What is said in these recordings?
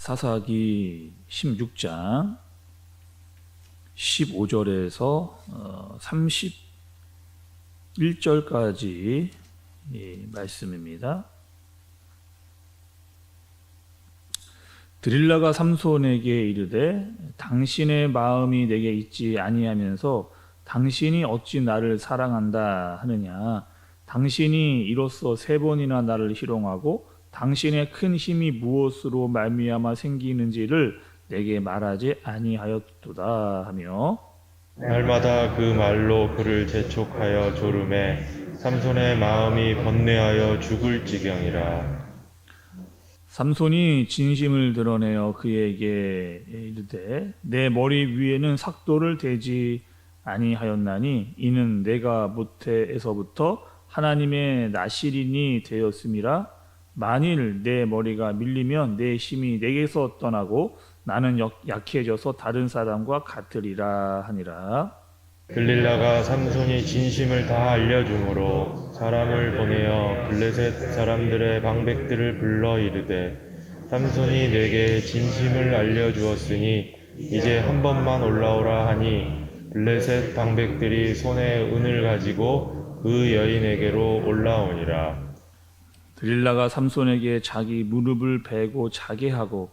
사사기 16장 15절에서 31절까지 말씀입니다. 드릴라가 삼손에게 이르되 당신의 마음이 내게 있지 아니하면서 당신이 어찌 나를 사랑한다 하느냐. 당신이 이로써 3번이나 나를 희롱하고 당신의 큰 힘이 무엇으로 말미암아 생기는지를 내게 말하지 아니하였도다 하며 날마다 그 말로 그를 재촉하여 조름해 삼손의 마음이 번뇌하여 죽을 지경이라. 삼손이 진심을 드러내어 그에게 이르되 내 머리 위에는 삭도를 대지 아니하였나니 이는 내가 모태에서부터 하나님의 나실인이 되었음이라. 만일 내 머리가 밀리면 내 힘이 내게서 떠나고 나는 약해져서 다른 사람과 같으리라 하니라. 들릴라가 삼손이 진심을 다 알려주므로 사람을 보내어 블레셋 사람들의 방백들을 불러 이르되 삼손이 내게 진심을 알려주었으니 이제 한 번만 올라오라 하니 블레셋 방백들이 손에 은을 가지고 그 여인에게로 올라오니라. 드릴라가 삼손에게 자기 무릎을 베고 자게 하고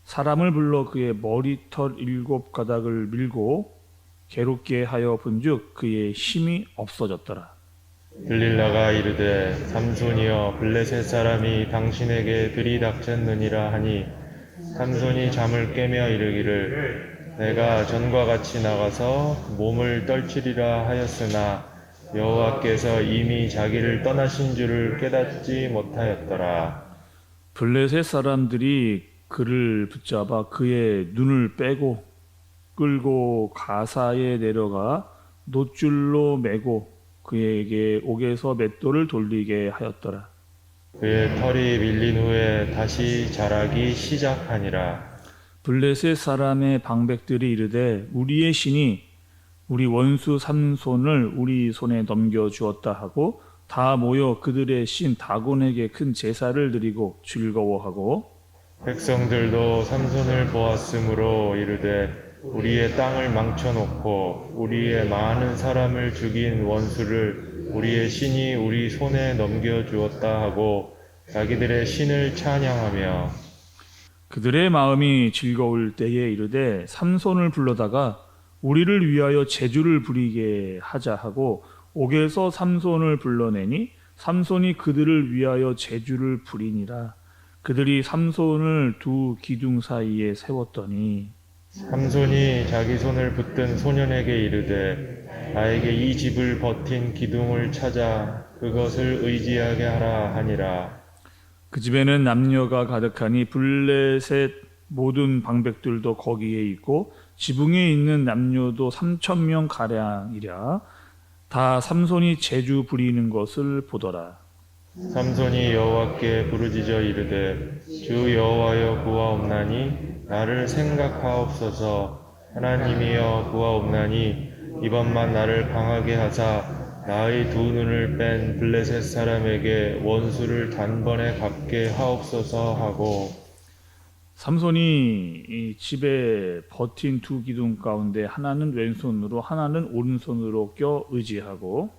사람을 불러 그의 머리털 7가닥을 밀고 괴롭게 하여 본즉 그의 힘이 없어졌더라. 들릴라가 이르되 삼손이여 블레셋 사람이 당신에게 들이닥쳤느니라 하니 삼손이 잠을 깨며 이르기를 내가 전과 같이 나가서 몸을 떨치리라 하였으나 여호와께서 이미 자기를 떠나신 줄을 깨닫지 못하였더라. 블레셋 사람들이 그를 붙잡아 그의 눈을 빼고 끌고 가사에 내려가 놋줄로 매고 그에게 옥에서 맷돌을 돌리게 하였더라. 그의 털이 밀린 후에 다시 자라기 시작하니라. 블레셋 사람의 방백들이 이르되 우리의 신이 우리 원수 삼손을 우리 손에 넘겨주었다 하고 다 모여 그들의 신 다곤에게 큰 제사를 드리고 즐거워하고 백성들도 삼손을 보았으므로 이르되 우리의 땅을 망쳐놓고 우리의 많은 사람을 죽인 원수를 우리의 신이 우리 손에 넘겨주었다 하고 자기들의 신을 찬양하며 그들의 마음이 즐거울 때에 이르되 삼손을 불러다가 우리를 위하여 제주를 부리게 하자 하고 옥에서 삼손을 불러내니 삼손이 그들을 위하여 제주를 부리니라. 그들이 삼손을 두 기둥 사이에 세웠더니 삼손이 자기 손을 붙든 소년에게 이르되 나에게 이 집을 버틴 기둥을 찾아 그것을 의지하게 하라 하니라. 그 집에는 남녀가 가득하니 블레셋 모든 방백들도 거기에 있고 지붕에 있는 남녀도 3,000명 가량이랴. 다 삼손이 제주 부리는 것을 보더라. 삼손이 여호와께 부르짖어 이르되 주 여호와여 구하옵나니 나를 생각하옵소서. 하나님이여 구하옵나니 이번만 나를 강하게 하사 나의 두 눈을 뺀 블레셋 사람에게 원수를 단번에 갚게 하옵소서 하고 삼손이 이 집에 버틴 두 기둥 가운데 하나는 왼손으로 하나는 오른손으로 껴 의지하고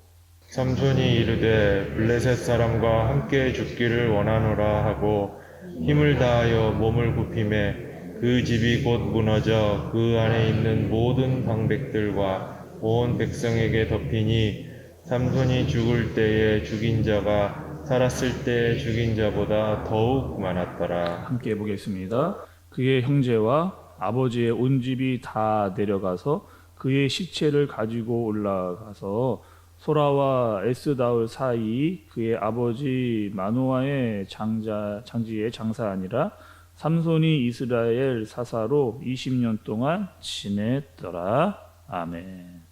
삼손이 이르되 블레셋 사람과 함께 죽기를 원하노라 하고 힘을 다하여 몸을 굽히매 그 집이 곧 무너져 그 안에 있는 모든 방백들과 온 백성에게 덮이니 삼손이 죽을 때에 죽인 자가 살았을 때에 죽인 자보다 더욱 많았더라. 함께 보겠습니다. 그의 형제와 아버지의 온 집이 다 내려가서 그의 시체를 가지고 올라가서 소라와 에스다울 사이 그의 아버지 마노아의 장지에 장사하니라. 삼손이 이스라엘 사사로 20년 동안 지냈더라. 아멘.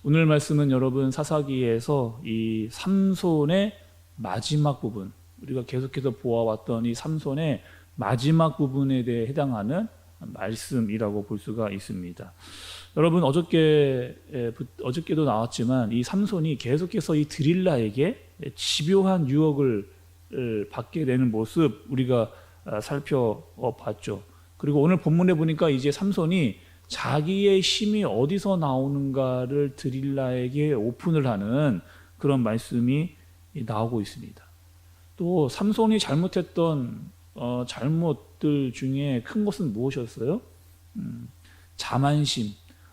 오늘 말씀은 여러분 사사기에서 이 삼손의 마지막 부분, 우리가 계속해서 보아왔던 이 삼손의 마지막 부분에 대해 해당하는 말씀이라고 볼 수가 있습니다. 여러분 어저께도 나왔지만 이 삼손이 계속해서 이 드릴라에게 집요한 유혹을 받게 되는 모습 우리가 살펴봤죠. 그리고 오늘 본문에 보니까 이제 삼손이 자기의 힘이 어디서 나오는가를 드릴라에게 오픈을 하는 그런 말씀이 나오고 있습니다. 또 삼손이 잘못했던 잘못들 중에 큰 것은 무엇이었어요? 자만심.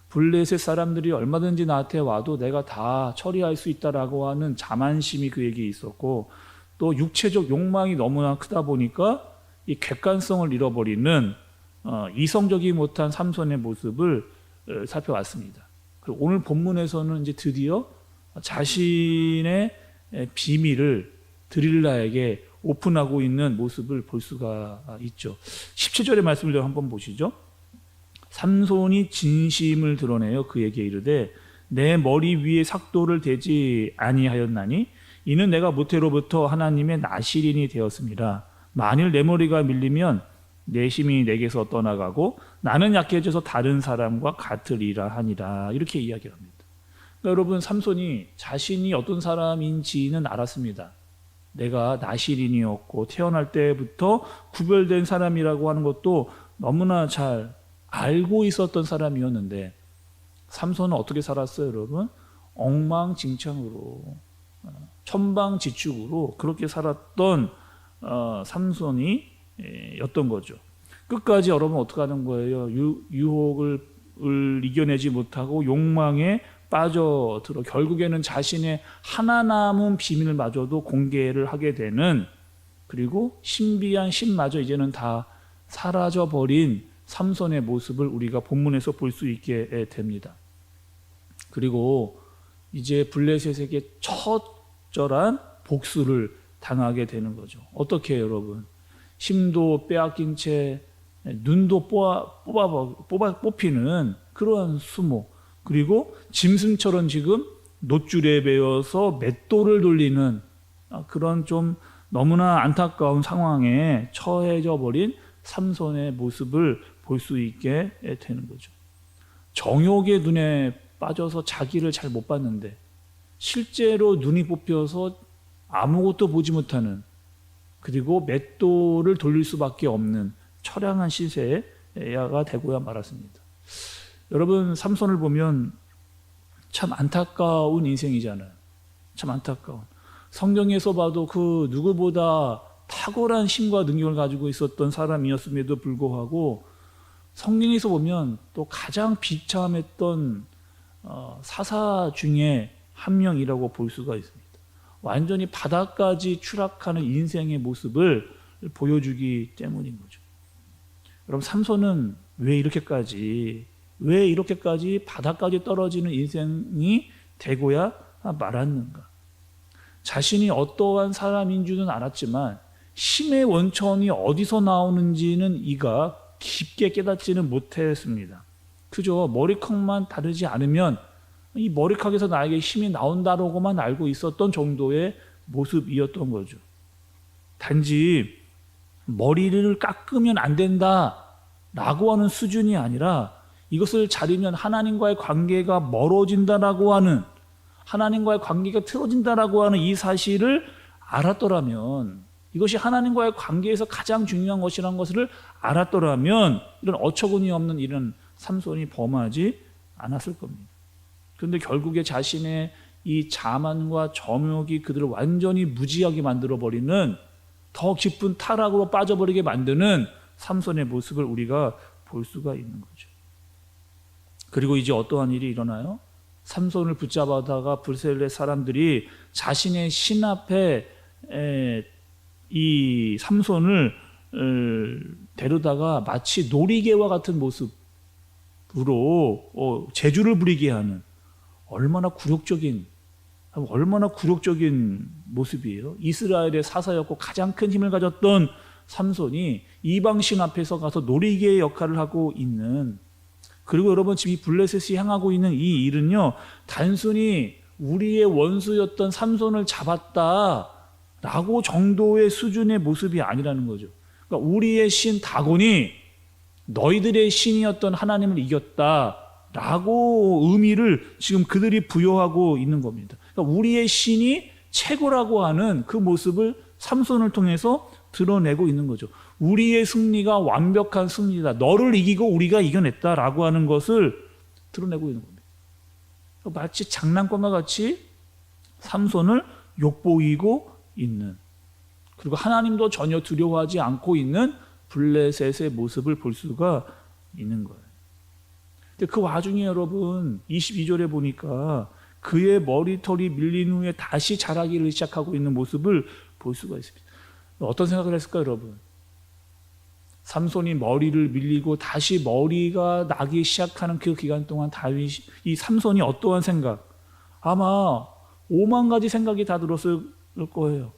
블레셋 사람들이 얼마든지 나한테 와도 내가 다 처리할 수 있다라고 하는 자만심이 그에게 있었고, 또 육체적 욕망이 너무나 크다 보니까 이 객관성을 잃어버리는 이성적이 못한 삼손의 모습을 살펴왔습니다. 그리고 오늘 본문에서는 이제 드디어 자신의 비밀을 드릴라에게 오픈하고 있는 모습을 볼 수가 있죠. 17절의 말씀을 좀 한번 보시죠. 삼손이 진심을 드러내어 그에게 이르되 내 머리 위에 삭도를 대지 아니하였나니 이는 내가 모태로부터 하나님의 나실인이 되었습니다. 만일 내 머리가 밀리면 내 힘이 내게서 떠나가고 나는 약해져서 다른 사람과 같으리라 하니라. 이렇게 이야기합니다. 그러니까 여러분, 삼손이 자신이 어떤 사람인지는 알았습니다. 내가 나실인이었고 태어날 때부터 구별된 사람이라고 하는 것도 너무나 잘 알고 있었던 사람이었는데, 삼손은 어떻게 살았어요, 여러분? 엉망진창으로, 천방지축으로 그렇게 살았던 삼손이 였던 거죠. 끝까지 여러분 어떻게 하는 거예요? 유혹을 이겨내지 못하고 욕망에 빠져들어 결국에는 자신의 하나 남은 비밀마저도 공개를 하게 되는, 그리고 신비한 신마저 이제는 다 사라져버린 삼손의 모습을 우리가 본문에서 볼 수 있게 됩니다. 그리고 이제 블레셋에게 첫절한 복수를 당하게 되는 거죠. 어떻게 해요, 여러분? 힘도 빼앗긴 채 눈도 뽑히는 그러한 수모, 그리고 짐승처럼 지금 놋줄에 베어서 맷돌을 돌리는 그런 좀 너무나 안타까운 상황에 처해져 버린 삼손의 모습을 볼 수 있게 되는 거죠. 정욕의 눈에 빠져서 자기를 잘 못 봤는데 실제로 눈이 뽑혀서 아무것도 보지 못하는, 그리고 맷돌을 돌릴 수밖에 없는 처량한 시세가 되고야 말았습니다. 여러분, 삼손을 보면 참 안타까운 인생이잖아요. 참 안타까운. 성경에서 봐도 그 누구보다 탁월한 힘과 능력을 가지고 있었던 사람이었음에도 불구하고 성경에서 보면 또 가장 비참했던 사사 중에 한 명이라고 볼 수가 있습니다. 완전히 바닥까지 추락하는 인생의 모습을 보여주기 때문인 거죠. 여러분, 삼손은 왜 이렇게까지 바닥까지 떨어지는 인생이 되고야 말았는가? 자신이 어떠한 사람인 줄은 알았지만 힘의 원천이 어디서 나오는지는 이가 깊게 깨닫지는 못했습니다. 그저 머리카락만 다르지 않으면 이 머리카락에서 나에게 힘이 나온다라고만 알고 있었던 정도의 모습이었던 거죠. 단지 머리를 깎으면 안 된다라고 하는 수준이 아니라 이것을 자르면 하나님과의 관계가 멀어진다라고 하는, 하나님과의 관계가 틀어진다라고 하는 이 사실을 알았더라면, 이것이 하나님과의 관계에서 가장 중요한 것이라는 것을 알았더라면 이런 어처구니 없는 이런 삼손이 범하지 않았을 겁니다. 그런데 결국에 자신의 이 자만과 정욕이 그들을 완전히 무지하게 만들어버리는, 더 깊은 타락으로 빠져버리게 만드는 삼손의 모습을 우리가 볼 수가 있는 거죠. 그리고 이제 어떠한 일이 일어나요? 삼손을 붙잡아다가 블레셋 사람들이 자신의 신 앞에 이 삼손을 데려다가 마치 놀이개와 같은 모습으로 재주를 부리게 하는, 얼마나 굴욕적인 모습이에요. 이스라엘의 사사였고 가장 큰 힘을 가졌던 삼손이 이방신 앞에서 가서 놀이개의 역할을 하고 있는, 그리고 여러분 지금 이 블레셋이 향하고 있는 이 일은요, 단순히 우리의 원수였던 삼손을 잡았다라고 정도의 수준의 모습이 아니라는 거죠. 그러니까 우리의 신 다곤이 너희들의 신이었던 하나님을 이겼다라고 의미를 지금 그들이 부여하고 있는 겁니다. 그러니까 우리의 신이 최고라고 하는 그 모습을 삼손을 통해서 드러내고 있는 거죠. 우리의 승리가 완벽한 승리다. 너를 이기고 우리가 이겨냈다라고 하는 것을 드러내고 있는 겁니다. 마치 장난감과 같이 삼손을 욕보이고 있는, 그리고 하나님도 전혀 두려워하지 않고 있는 블레셋의 모습을 볼 수가 있는 거예요. 근데 그 와중에 여러분 22절에 보니까 그의 머리털이 밀린 후에 다시 자라기를 시작하고 있는 모습을 볼 수가 있습니다. 어떤 생각을 했을까요, 여러분? 삼손이 머리를 밀리고 다시 머리가 나기 시작하는 그 기간 동안 이 삼손이 어떠한 생각? 아마 5만 가지 생각이 다 들었을 거예요.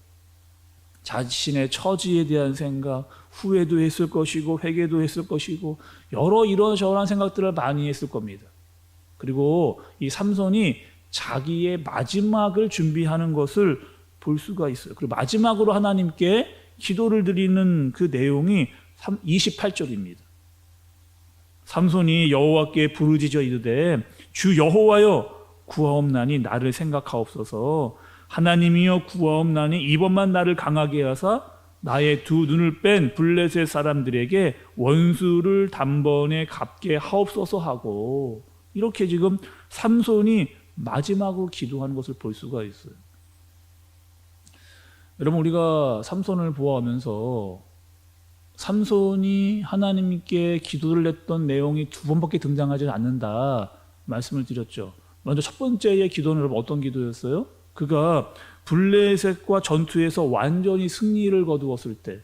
자신의 처지에 대한 생각, 후회도 했을 것이고 회개도 했을 것이고 여러 이런저런 생각들을 많이 했을 겁니다. 그리고 이 삼손이 자기의 마지막을 준비하는 것을 볼 수가 있어요. 그리고 마지막으로 하나님께 기도를 드리는 그 내용이 28절입니다. 삼손이 여호와께 부르짖어 이르되 주 여호와여 구하옵나니 나를 생각하옵소서. 하나님이여 구하옵나니 이번만 나를 강하게 하사 나의 두 눈을 뺀 블레셋 사람들에게 원수를 단번에 갚게 하옵소서 하고, 이렇게 지금 삼손이 마지막으로 기도하는 것을 볼 수가 있어요. 여러분, 우리가 삼손을 보아하면서 삼손이 하나님께 기도를 했던 내용이 두 번밖에 등장하지 않는다 말씀을 드렸죠. 먼저 첫 번째의 기도는 여러분 어떤 기도였어요? 그가 블레셋과 전투에서 완전히 승리를 거두었을 때,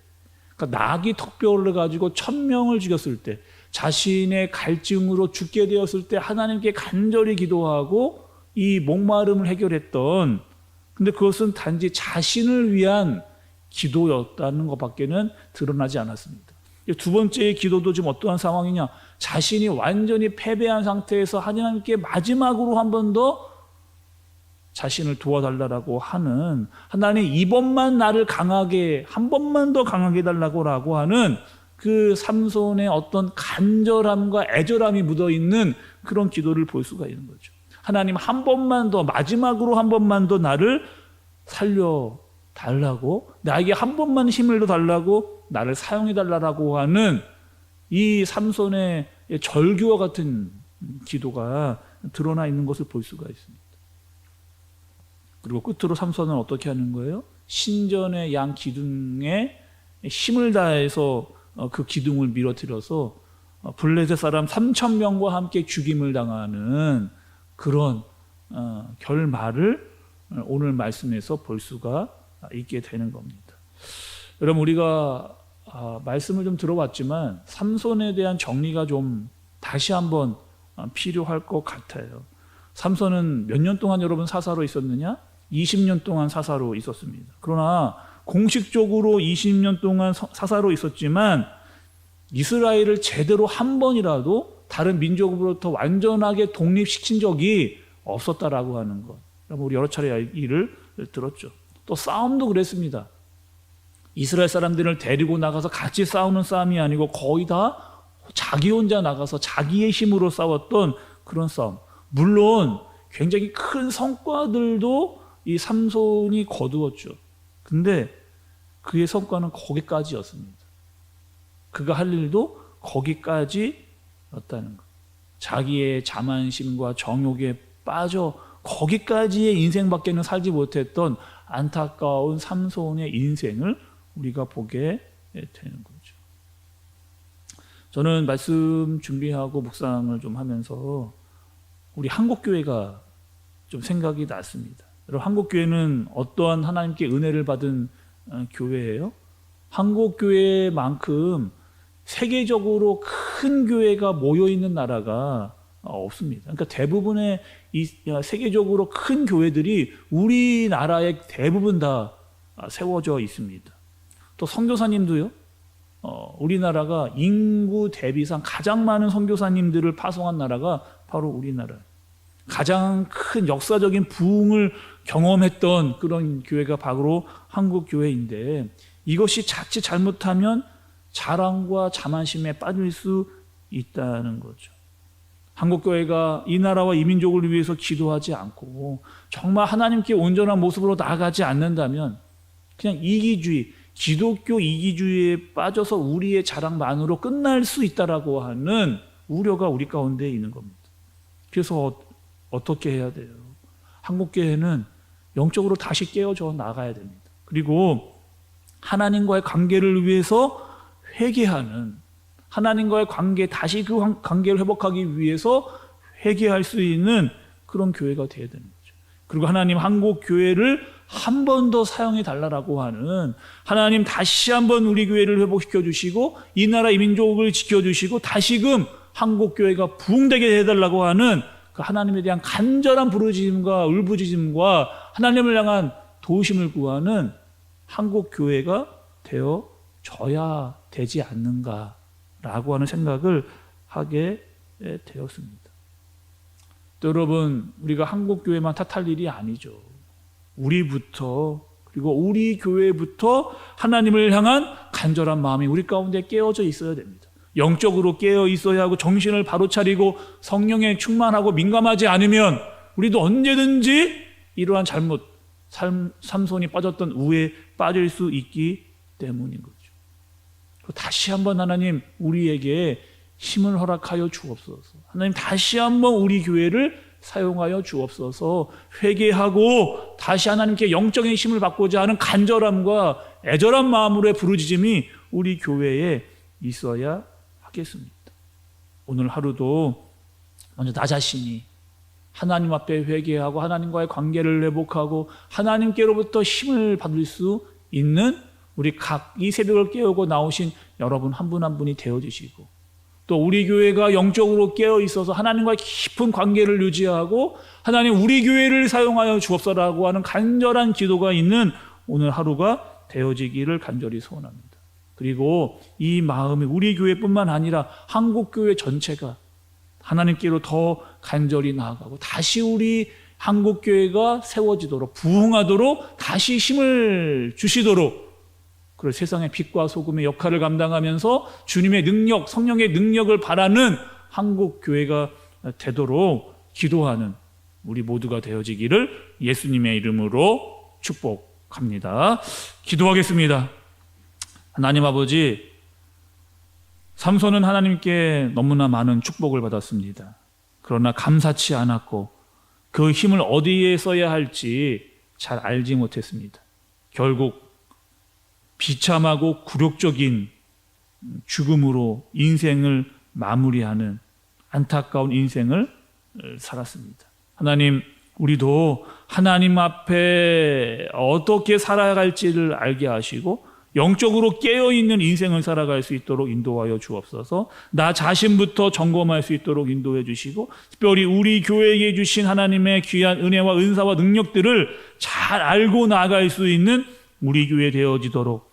그러니까 나귀 턱뼈를 가지고 1000명을 죽였을 때, 자신의 갈증으로 죽게 되었을 때 하나님께 간절히 기도하고 이 목마름을 해결했던, 근데 그것은 단지 자신을 위한 기도였다는 것밖에는 드러나지 않았습니다. 두 번째의 기도도 지금 어떠한 상황이냐? 자신이 완전히 패배한 상태에서 하나님께 마지막으로 한 번 더 자신을 도와달라고 하는, 하나님 이번만 나를 강하게, 한 번만 더 강하게 해달라고 하는 그 삼손의 어떤 간절함과 애절함이 묻어있는 그런 기도를 볼 수가 있는 거죠. 하나님 한 번만 더, 마지막으로 한 번만 더 나를 살려달라고, 나에게 한 번만 힘을 더 달라고, 나를 사용해달라고 하는 이 삼손의 절규와 같은 기도가 드러나 있는 것을 볼 수가 있습니다. 그리고 끝으로 삼손은 어떻게 하는 거예요? 신전의 양 기둥에 힘을 다해서 그 기둥을 밀어뜨려서 블레셋 사람 3000명과 함께 죽임을 당하는 그런 결말을 오늘 말씀에서 볼 수가 있게 되는 겁니다. 여러분, 우리가 말씀을 좀 들어봤지만 삼손에 대한 정리가 좀 다시 한번 필요할 것 같아요. 삼손은 몇 년 동안 여러분 사사로 있었느냐? 20년 동안 사사로 있었습니다. 그러나 공식적으로 20년 동안 사사로 있었지만 이스라엘을 제대로 한 번이라도 다른 민족으로부터 완전하게 독립시킨 적이 없었다라고 하는 것. 우리 여러 차례 얘기를 들었죠. 또 싸움도 그랬습니다. 이스라엘 사람들을 데리고 나가서 같이 싸우는 싸움이 아니고 거의 다 자기 혼자 나가서 자기의 힘으로 싸웠던 그런 싸움. 물론 굉장히 큰 성과들도 이 삼손이 거두었죠. 근데 그의 성과는 거기까지였습니다. 그가 할 일도 거기까지였다는 것. 자기의 자만심과 정욕에 빠져 거기까지의 인생밖에는 살지 못했던 안타까운 삼손의 인생을 우리가 보게 되는 거죠. 저는 말씀 준비하고 묵상을 좀 하면서 우리 한국교회가 좀 생각이 났습니다. 여러분, 한국교회는 어떠한 하나님께 은혜를 받은 교회예요? 한국교회만큼 세계적으로 큰 교회가 모여있는 나라가 없습니다. 그러니까 대부분의 이 세계적으로 큰 교회들이 우리나라에 대부분 다 세워져 있습니다. 또 선교사님도요. 우리나라가 인구 대비상 가장 많은 선교사님들을 파송한 나라가 바로 우리나라예요. 가장 큰 역사적인 부흥을 경험했던 그런 교회가 바로 한국 교회인데, 이것이 자칫 잘못하면 자랑과 자만심에 빠질 수 있다는 거죠. 한국 교회가 이 나라와 이 민족을 위해서 기도하지 않고 정말 하나님께 온전한 모습으로 나아가지 않는다면 그냥 이기주의, 기독교 이기주의에 빠져서 우리의 자랑만으로 끝날 수 있다라고 하는 우려가 우리 가운데 있는 겁니다. 그래서 어떻게 해야 돼요? 한국교회는 영적으로 다시 깨어져 나가야 됩니다. 그리고 하나님과의 관계를 위해서 회개하는, 하나님과의 관계, 다시 그 관계를 회복하기 위해서 회개할 수 있는 그런 교회가 되어야 되는 거죠. 그리고 하나님 한국교회를 한 번 더 사용해 달라고 하는, 하나님 다시 한번 우리 교회를 회복시켜 주시고 이 나라 이 민족을 지켜주시고 다시금 한국교회가 부흥되게 해달라고 하는 그 하나님에 대한 간절한 부르짖음과 울부짖음과 하나님을 향한 도우심을 구하는 한국교회가 되어져야 되지 않는가라고 하는 생각을 하게 되었습니다. 또 여러분, 우리가 한국교회만 탓할 일이 아니죠. 우리부터, 그리고 우리 교회부터 하나님을 향한 간절한 마음이 우리 가운데 깨어져 있어야 됩니다. 영적으로 깨어 있어야 하고 정신을 바로 차리고 성령에 충만하고 민감하지 않으면 우리도 언제든지 이러한 잘못, 삼손이 빠졌던 우에 빠질 수 있기 때문인 거죠. 다시 한번 하나님 우리에게 힘을 허락하여 주옵소서. 하나님 다시 한번 우리 교회를 사용하여 주옵소서. 회개하고 다시 하나님께 영적인 힘을 받고자 하는 간절함과 애절한 마음으로의 부르짖음이 우리 교회에 있어야 하겠습니다. 오늘 하루도 먼저 나 자신이 하나님 앞에 회개하고 하나님과의 관계를 회복하고 하나님께로부터 힘을 받을 수 있는 우리 각 이 새벽을 깨우고 나오신 여러분 한 분 한 분이 되어주시고, 또 우리 교회가 영적으로 깨어 있어서 하나님과의 깊은 관계를 유지하고 하나님 우리 교회를 사용하여 주옵소서라고 하는 간절한 기도가 있는 오늘 하루가 되어지기를 간절히 소원합니다. 그리고 이 마음이 우리 교회뿐만 아니라 한국교회 전체가 하나님께로 더 간절히 나아가고 다시 우리 한국교회가 세워지도록 부흥하도록 다시 힘을 주시도록, 그리고 세상의 빛과 소금의 역할을 감당하면서 주님의 능력, 성령의 능력을 바라는 한국교회가 되도록 기도하는 우리 모두가 되어지기를 예수님의 이름으로 축복합니다. 기도하겠습니다. 하나님 아버지, 삼손은 하나님께 너무나 많은 축복을 받았습니다. 그러나 감사치 않았고 그 힘을 어디에 써야 할지 잘 알지 못했습니다. 결국 비참하고 굴욕적인 죽음으로 인생을 마무리하는 안타까운 인생을 살았습니다. 하나님, 우리도 하나님 앞에 어떻게 살아갈지를 알게 하시고 영적으로 깨어있는 인생을 살아갈 수 있도록 인도하여 주옵소서. 나 자신부터 점검할 수 있도록 인도해 주시고, 특별히 우리 교회에게 주신 하나님의 귀한 은혜와 은사와 능력들을 잘 알고 나아갈 수 있는 우리 교회 되어지도록,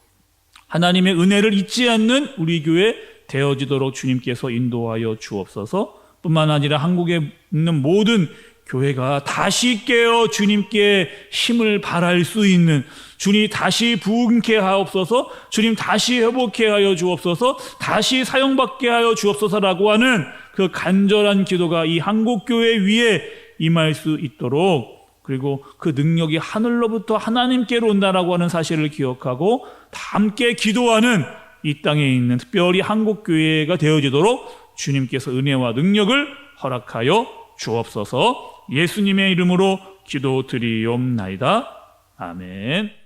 하나님의 은혜를 잊지 않는 우리 교회 되어지도록 주님께서 인도하여 주옵소서. 뿐만 아니라 한국에 있는 모든 교회가 다시 깨어 주님께 힘을 발할 수 있는, 주님 다시 부흥케 하옵소서, 주님 다시 회복케 하여 주옵소서, 다시 사용받게 하여 주옵소서라고 하는 그 간절한 기도가 이 한국교회 위에 임할 수 있도록, 그리고 그 능력이 하늘로부터 하나님께로 온다라고 하는 사실을 기억하고 다 함께 기도하는 이 땅에 있는 특별히 한국교회가 되어지도록 주님께서 은혜와 능력을 허락하여 주옵소서. 예수님의 이름으로 기도드리옵나이다. 아멘.